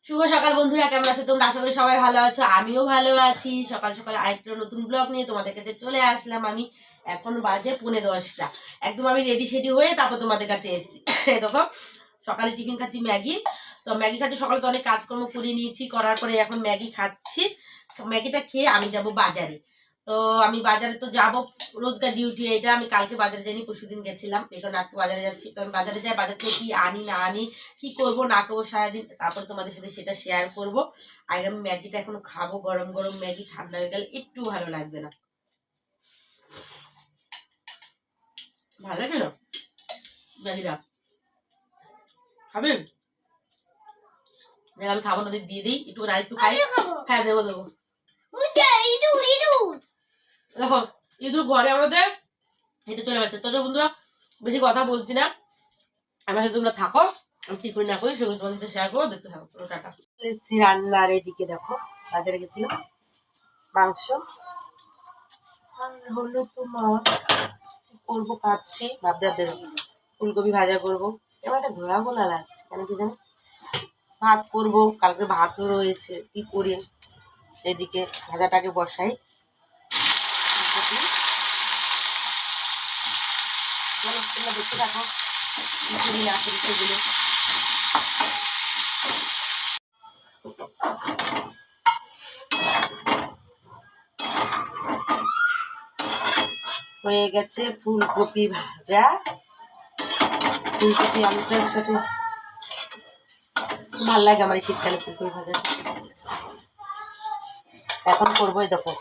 শুভ সকাল বন্ধুরা, কেমন আছো তোমরা? আশা করি সবাই ভালো আছো, আমিও ভালো আছি। সকাল সকাল আরেকটা নতুন ব্লগ নিয়ে তোমাদের কাছে চলে আসলাম। আমি এখন বাজে 10:45। একদম আমি রেডি সেডি হয়ে তারপর তোমাদের কাছে এসেছি। দেখো সকালে টিফিন খাচ্ছি ম্যাগি। তো ম্যাগি খাচ্ছি, সকালে তো অনেক কাজকর্ম করে নিয়েছি, করার পরে এখন ম্যাগি খাচ্ছি। ম্যাগিটা খেয়ে আমি যাব বাজারে। তো আমি বাজারে তো যাবো, রোজকার ডিউটি এটা। আমি কালকে বাজারে যাইনি, পরশুদিন গেছিলাম, এই কারণে আজকে বাজারে যাচ্ছি। তো আমি বাজারে যাই, বাজার থেকে কি আনি না আনি, কি করবো না করবো সারাদিন, তারপর তোমাদের সাথে সেটা শেয়ার করবো। আগে আমি ম্যাগিটা এখনো খাবো, গরম গরম ম্যাগি, ঠান্ডা হয়ে গেলে একটু ভালো লাগবে না। ভালো লাগে না ম্যাগিটা? খাবেন? আমি খাবো না, দিয়ে দিই একটু, আর একটু খাই। হ্যাঁ দেবো দেবো। দেখো ইঁদুর ঘরে আমাদের হেঁটে চলে যাচ্ছে। তো বন্ধুরা বেশি কথা বলছি না, আমার সাথে তোমরা থাকো, আমি কি করি না করি সেগুলো তোমাদের সাথে শেয়ার করবো, দেখতে থাকো। টাটা। রান্নার এদিকে দেখো বাজারে গেছিলাম, মাংস আর হলো তোমার করবো, কাটছি, ভাবতে ফুলকপি ভাজা করবো। এবার একটা ঘোলা ঘোলা লাগছে কেন কি জানি। ভাত করবো, কালকে ভাতও রয়েছে, কি করি। এদিকে ভাজাটাকে বসাই। তোমরা দেখতে থাকো কি করি না করি সেগুলো। হয়ে গেছে ফুলকপি ভাজা। ফুলকপি আলুটার সাথে ভাল লাগে আমার এই শীতকালে ফুলকপি ভাজা। এখন করবো, দেখো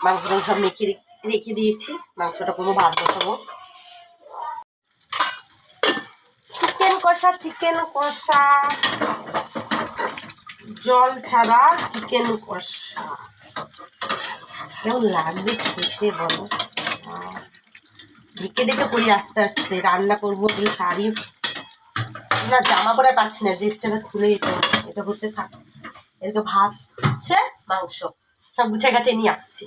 মাংসটা সব মেখে রেখে দিয়েছি, মাংসটা করবো, ভাত বসাবো। চিকেন কষা জল ছাড়া চিকেন কষা কেমন লাগবে খেতে বলো? ঢেকে ঢেকে করি আস্তে আস্তে, রান্না করবো বলে শাড়ি না, জামা পরে পাচ্ছি না, ড্রেসটা খুলে এটা হতে থাক। এদিকে ভাত হচ্ছে, মাংস সব গুছিয়ে গাছে নিয়ে আসছি।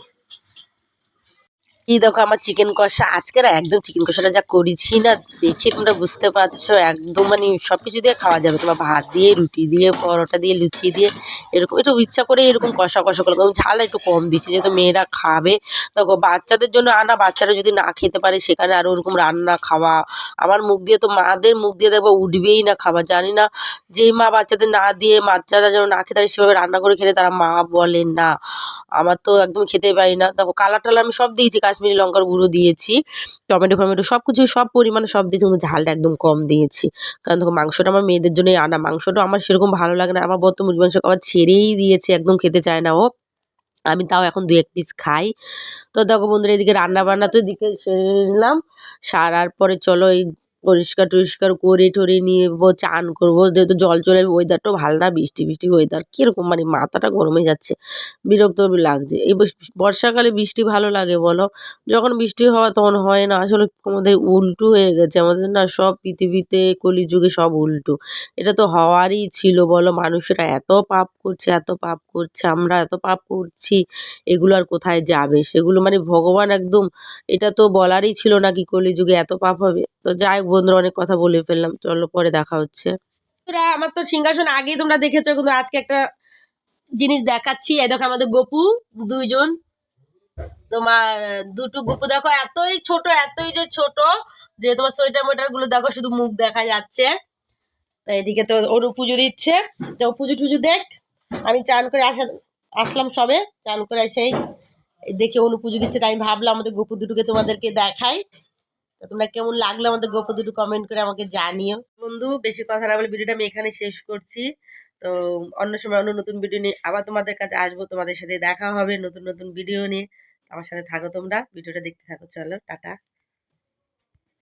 এই দেখো আমার চিকেন কষা। আজকে না একদম চিকেন কষাটা যা করেছি না, দেখে তোমরা বুঝতে পারছো, একদম মানে সব কিছু দিয়ে খাওয়া যাবে। তোমার ভাত দিয়ে, রুটি দিয়ে, পরোটা দিয়ে, লুচি দিয়ে, এরকম একটু ইচ্ছা করে এরকম কষা কষা করে। ঝাল একটু কম দিচ্ছি যেহেতু মেয়েরা খাবে। দেখো বাচ্চাদের জন্য আনা, বাচ্চারা যদি না খেতে পারে সেখানে আরও ওরকম রান্না খাওয়া। আমার মুখ দিয়ে তো, মাদের মুখ দিয়ে দেখবো উঠবেই না খাবার। জানি না যেই মা বাচ্চাদের না দিয়ে, বাচ্চারা যেন না খেতে পারে সেভাবে রান্না করে খেলে তারা মা বলে না। আমার তো একদম খেতে পারি না। দেখো কালার টালার আমি সব দিয়েছি, কাশ্মীরি লঙ্কার গুঁড়ো দিয়েছি, টমেটো ফমেটো সব কিছু সব পরিমাণে সব দিয়েছি, কিন্তু ঝালটা একদম কম দিয়েছি। কারণ দেখো মাংসটা আমার মেয়েদের জন্যই আনা, মাংসটা আমার সেরকম ভালো লাগে না। আমার বর তো মুরগি মাংস খাবার ছেড়েই দিয়েছে, একদম খেতে চায় না ও। আমি তাও এখন 2-1 পিস খাই। তো দেখো বন্ধুরা এদিকে রান্না বান্না তো এদিকে সেরে নিলাম, সারার পরে চলো এই পরিষ্কার টরিষ্কার করে ঠরে নিয়ে চান করবো। যেহেতু জল চলে, ওয়েদারটাও ভালো না, বৃষ্টি বৃষ্টি ওয়েদার, কীরকম মানে মাথাটা গরমে যাচ্ছে, বিরক্ত লাগছে। এই বর্ষাকালে বৃষ্টি ভালো লাগে বলো? যখন বৃষ্টি হওয়া তখন হয় না। আসলে আমাদের উল্টো হয়ে গেছে, আমাদের না সব পৃথিবীতে কলিযুগে সব উল্টো। এটা তো হওয়ারই ছিল বলো? মানুষেরা এত পাপ করছে, এত পাপ করছে, আমরা এত পাপ করছি, এগুলো আর কোথায় যাবে? সেগুলো মানে ভগবান একদম, এটা তো বলারই ছিল না কি কলিযুগে এত পাপ হবে। তো যাই হোক বন্ধুরা, অনেক কথা বলে ফেললাম, চলো পরে দেখা হচ্ছে। আমার তো সিংহাসন আগেই তোমরা দেখেছো, কিন্তু আজকে একটা জিনিস দেখাচ্ছি। এই দেখো আমাদের গপু দুইজন, তোমার দুটো গপু দেখো, এতই ছোট, এতই যে ছোট যে তোমার সোয়েটার মোয়েটার গুলো দেখো শুধু মুখ দেখা যাচ্ছে। তো এদিকে তো ওর পুজো দিচ্ছে, তো পুজো টুজো দেখ। আমি চান করে আসলাম সবে, চান করে এসেই দেখে অনু পুজো দিচ্ছে, তাই আমি ভাবলাম আমাদের গপু দুটোকে তোমাদেরকে দেখাই। তো তোমরা কেমন লাগলো আমাদের গপু দুটো কমেন্ট করে আমাকে জানিও। বন্ধু বেশি কথা না বলে ভিডিওটা আমি এখানে শেষ করছি। তো অন্য সময় অন্য নতুন ভিডিও নিয়ে আবার তোমাদের কাছে আসবো, তোমাদের সাথে দেখা হবে নতুন নতুন ভিডিও নিয়ে। আমার সাথে থাকো তোমরা, ভিডিওটা দেখতে থাকো, চলো টাটা।